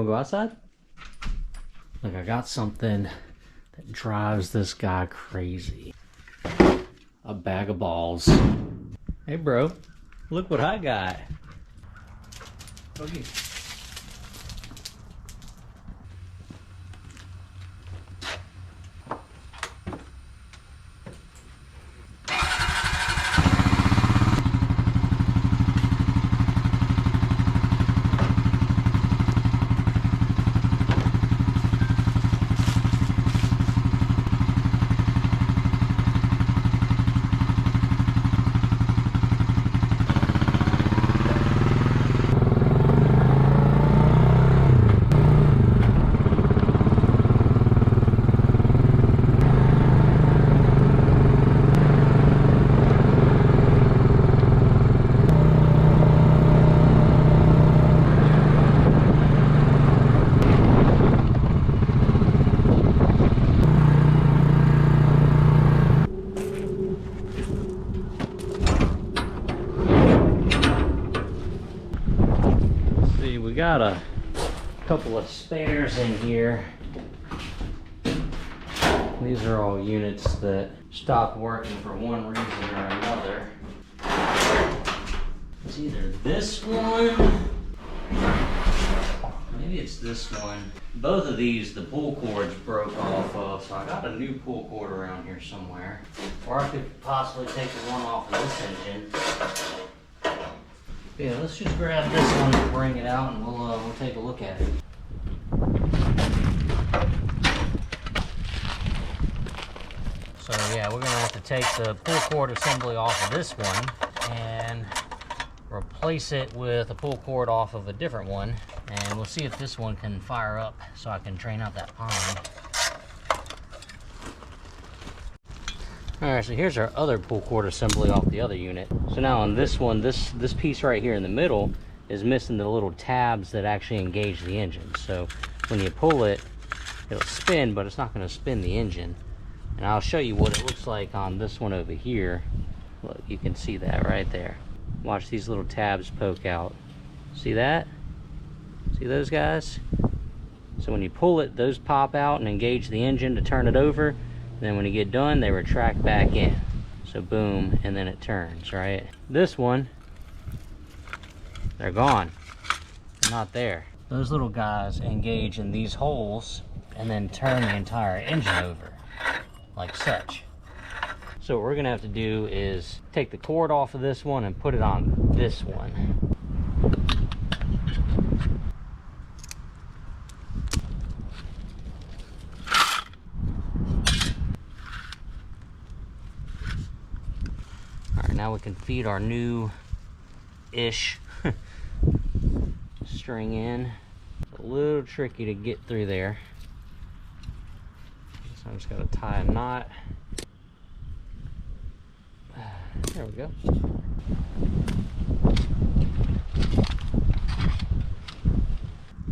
wanna go outside? Look, I got something that drives this guy crazy. A bag of balls. Hey bro, look what I got. Okay. We got a couple of spares in here. These are all units that stopped working for one reason or another. It's either this one, maybe it's this one. Both of these, the pull cords broke off of, so I got a new pull cord around here somewhere. Or I could possibly take the one off of this engine. Yeah, let's just grab this one and bring it out, and we'll take a look at it. So yeah, we're gonna have to take the pull cord assembly off of this one and replace it with a pull cord off of a different one, and we'll see if this one can fire up so I can drain out that pond. Alright, so here's our other pull cord assembly off the other unit. So now on this one, this piece right here in the middle is missing the little tabs that actually engage the engine. So when you pull it, it'll spin, but it's not going to spin the engine. And I'll show you what it looks like on this one over here. Look, you can see that right there. Watch these little tabs poke out. See that? See those guys? So when you pull it, those pop out and engage the engine to turn it over. Then when you get done, they retract back in. So boom, and then it turns, right? This one, they're gone. They're not there. Those little guys engage in these holes and then turn the entire engine over, like such. So what we're gonna have to do is take the cord off of this one and put it on this one. Now we can feed our new-ish string in. It's a little tricky to get through there. So I'm just gonna tie a knot. There we go.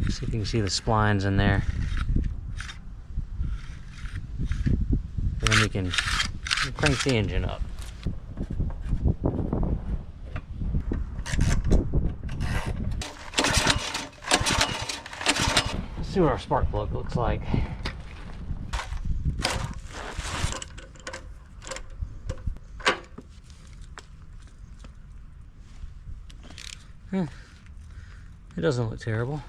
See if you can see the splines in there. And then we can crank the engine up. See what our spark plug looks like. It doesn't look terrible.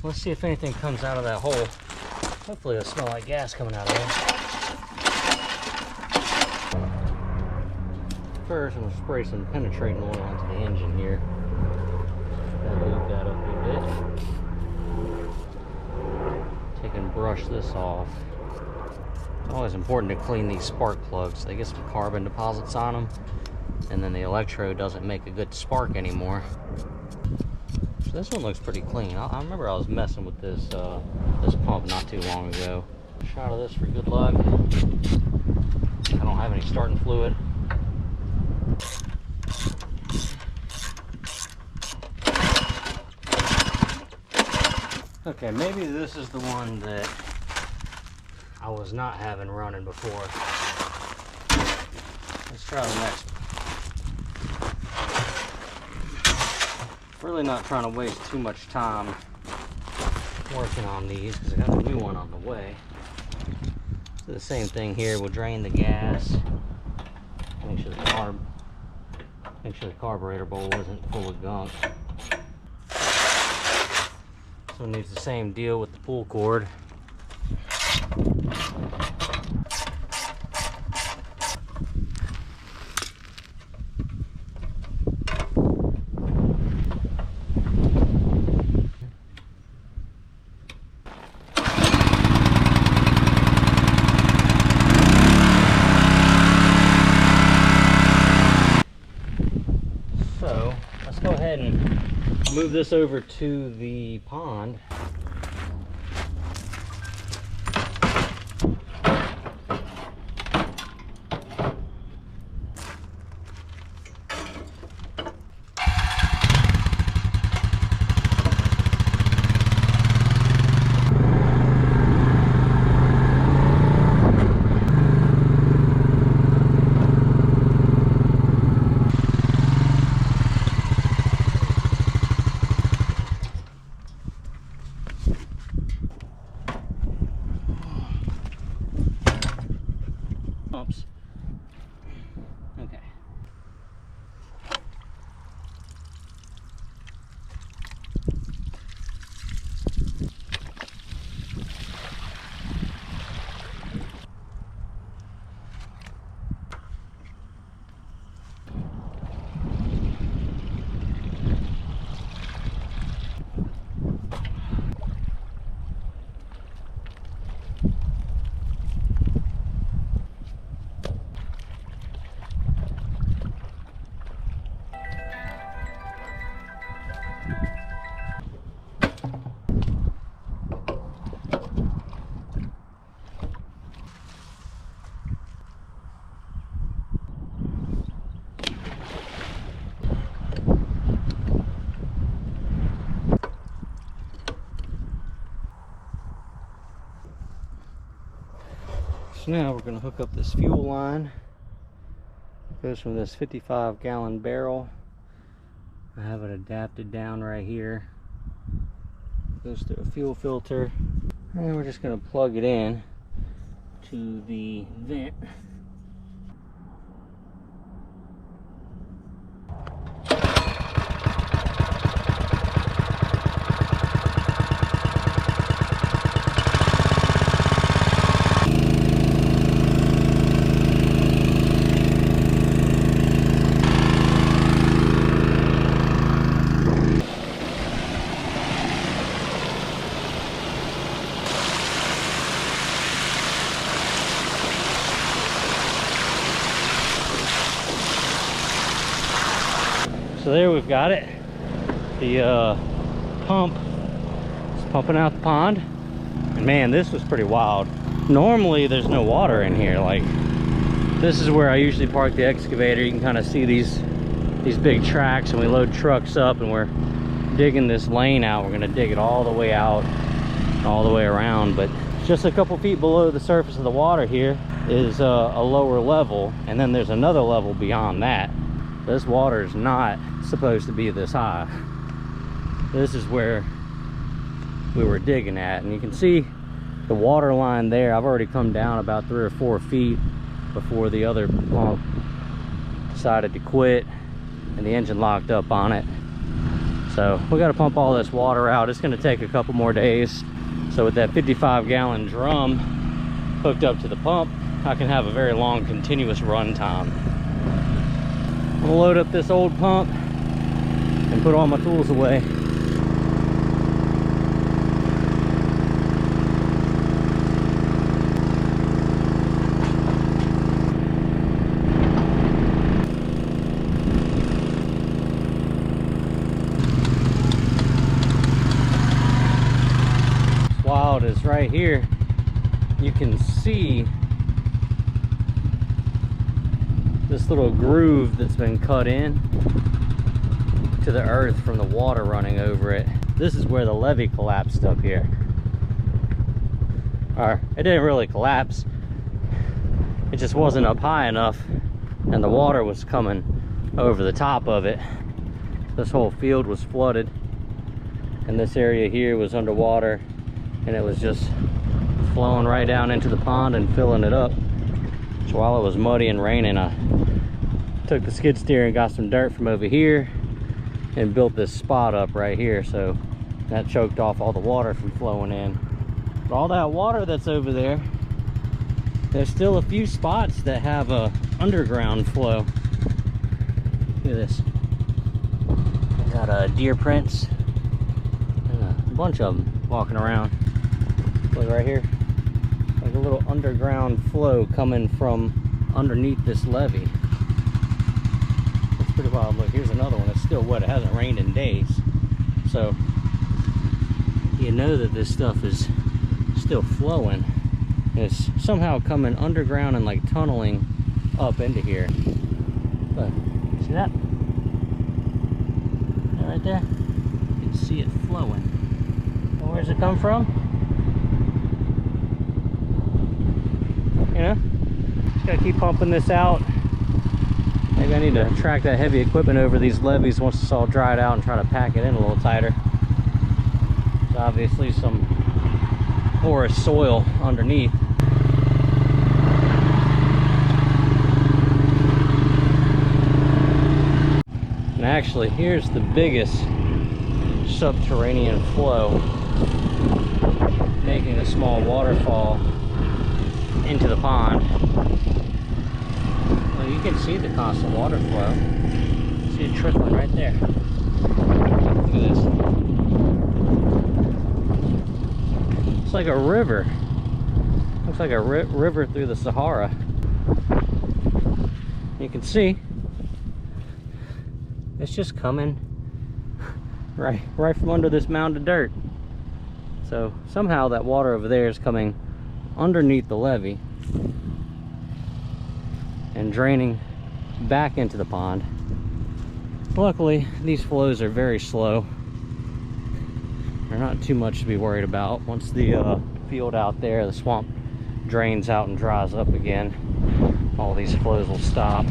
Let's see if anything comes out of that hole. Hopefully it'll smell like gas coming out of there. First, I'm going to spray some penetrating oil onto the engine here. Lube that up a bit. Take and brush this off. It's always important to clean these spark plugs. They get some carbon deposits on them, and then the electrode doesn't make a good spark anymore. So this one looks pretty clean. I remember I was messing with this this pump not too long ago. Shot of this for good luck. I don't have any starting fluid. Okay, maybe this is the one that I was not having running before. Let's try the next one. Really not trying to waste too much time working on these because I got a new one on the way. So the same thing here. We'll drain the gas. Make sure the carburetor bowl isn't full of gunk. So it needs the same deal with the pull cord. So let's go ahead and move this over to the pond. Oops. Okay. So now we're going to hook up this fuel line. It goes from this 55-gallon barrel. I have it adapted down right here. Goes through a fuel filter. And we're just going to plug it in to the vent. So there we've got it. The pump is pumping out the pond. And man, this was pretty wild. Normally there's no water in here. Like, this is where I usually park the excavator. You can kind of see these big tracks, and we load trucks up and we're digging this lane out. We're gonna dig it all the way out, all the way around. But just a couple feet below the surface of the water here is a lower level, and then there's another level beyond that. This water is not supposed to be this high. This is where we were digging at, and you can see the water line there. I've already come down about 3 or 4 feet before the other pump decided to quit and the engine locked up on it. So we got to pump all this water out. It's going to take a couple more days. So with that 55-gallon drum hooked up to the pump, I can have a very long continuous run time. We'll load up this old pump and put all my tools away. What's wild is right here, you can see this little groove that's been cut in to the earth from the water running over it. This is where the levee collapsed up here. Or it didn't really collapse, it just wasn't up high enough, and the water was coming over the top of it. this whole field was flooded, and this area here was underwater, and it was just flowing right down into the pond and filling it up. So while it was muddy and raining, I took the skid steer and got some dirt from over here and built this spot up right here, so that choked off all the water from flowing in. But all that water that's over there, there's still a few spots that have a underground flow. Look at this. I got deer prints and a bunch of them walking around. Look right here, like a little underground flow coming from underneath this levee. That's pretty wild. Look, here's another one that's still wet. It hasn't rained in days, so you know that this stuff is still flowing. It's somehow coming underground and like tunneling up into here. But see that? That right there? You can see it flowing. Well, where's it come from? You know? Just gotta keep pumping this out. Maybe I need to track that heavy equipment over these levees once it's all dried out and try to pack it in a little tighter. There's obviously some porous soil underneath. And actually, here's the biggest subterranean flow, making a small waterfall into the pond. Well, you can see the constant water flow. See it trickling right there. Look at this. It's like a river. Looks like a river through the Sahara. You can see it's just coming right from under this mound of dirt. So somehow that water over there is coming underneath the levee and draining back into the pond. Luckily, these flows are very slow. They're not too much to be worried about. Once the field out there, the swamp, drains out and dries up again, all these flows will stop.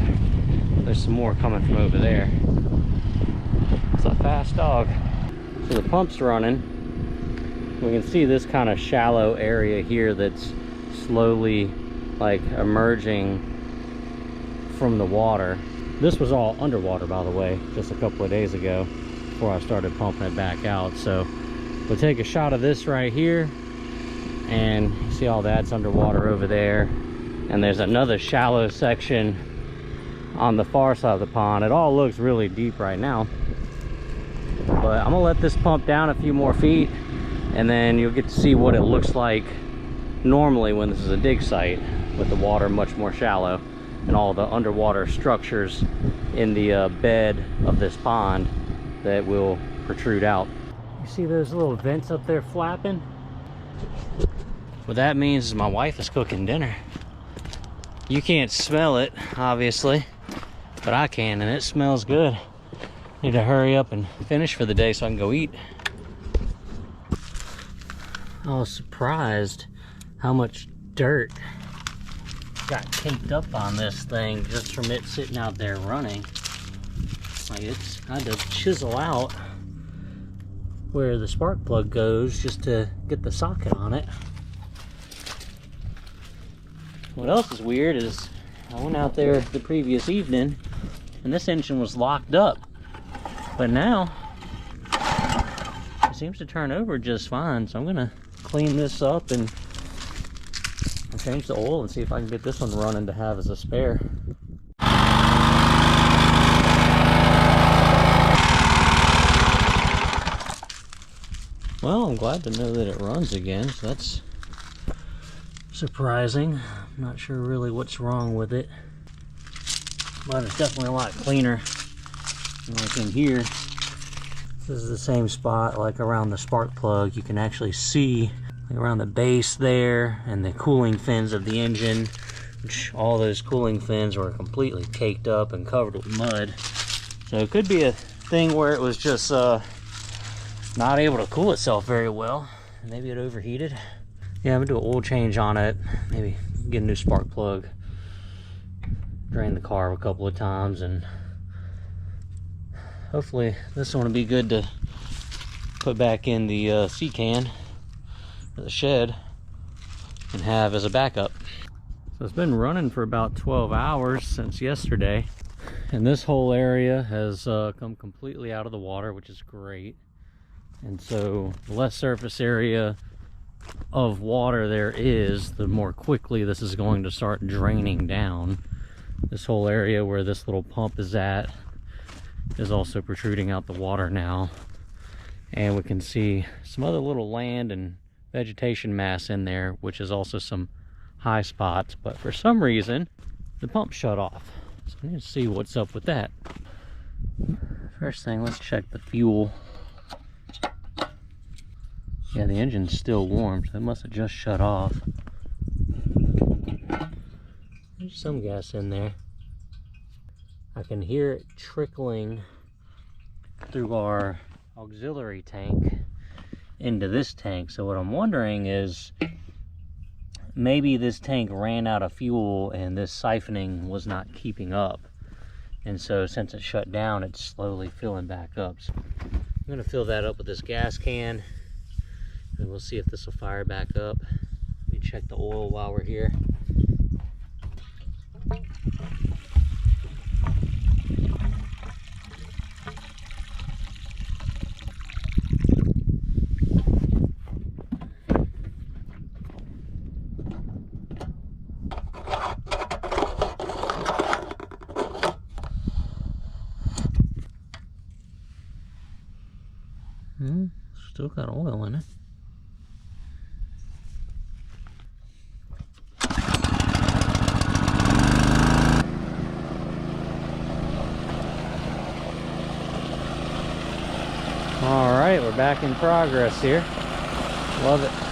There's some more coming from over there. It's a fast dog. So the pump's running. We can see this kind of shallow area here that's slowly like emerging from the water. This was all underwater, by the way, just a couple of days ago before I started pumping it back out. So we'll take a shot of this right here, and you see all that's underwater over there. And there's another shallow section on the far side of the pond. It all looks really deep right now, but I'm gonna let this pump down a few more feet, and then you'll get to see what it looks like normally when this is a dig site, with the water much more shallow and all the underwater structures in the bed of this pond that will protrude out. You see those little vents up there flapping? What that means is my wife is cooking dinner. You can't smell it, obviously, but I can, and it smells good. Need to hurry up and finish for the day so I can go eat. I was surprised how much dirt got caked up on this thing just from it sitting out there running. Like, I had to chisel out where the spark plug goes just to get the socket on it. What else is weird is I went out there the previous evening and this engine was locked up, but now it seems to turn over just fine. So I'm gonna clean this up and change the oil and see if I can get this one running to have as a spare. Well, I'm glad to know that it runs again, so that's surprising. I'm not sure really what's wrong with it, but it's definitely a lot cleaner. Like in here, this is the same spot like around the spark plug. You can actually see around the base there and the cooling fins of the engine, which all those cooling fins were completely caked up and covered with mud. So it could be a thing where it was just not able to cool itself very well. Maybe it overheated. Yeah, I'm gonna do an oil change on it, maybe get a new spark plug, drain the carb a couple of times, and hopefully this one will be good to put back in the sea can or the shed and have as a backup. So it's been running for about 12 hours since yesterday, and this whole area has come completely out of the water, which is great. And so the less surface area of water there is, the more quickly this is going to start draining down. This whole area where this little pump is at is also protruding out the water now, and we can see some other little land and vegetation mass in there, which is also some high spots, but for some reason the pump shut off. So I need to see what's up with that. First thing, let's check the fuel. Yeah, the engine's still warm, so it must have just shut off. There's some gas in there. I can hear it trickling through our auxiliary tank into this tank. So what I'm wondering is, maybe this tank ran out of fuel and this siphoning was not keeping up. And so since it shut down, it's slowly filling back up. So I'm gonna fill that up with this gas can, and we'll see if this will fire back up. Let me check the oil while we're here. Still got oil in it. All right, we're back in progress here. Love it.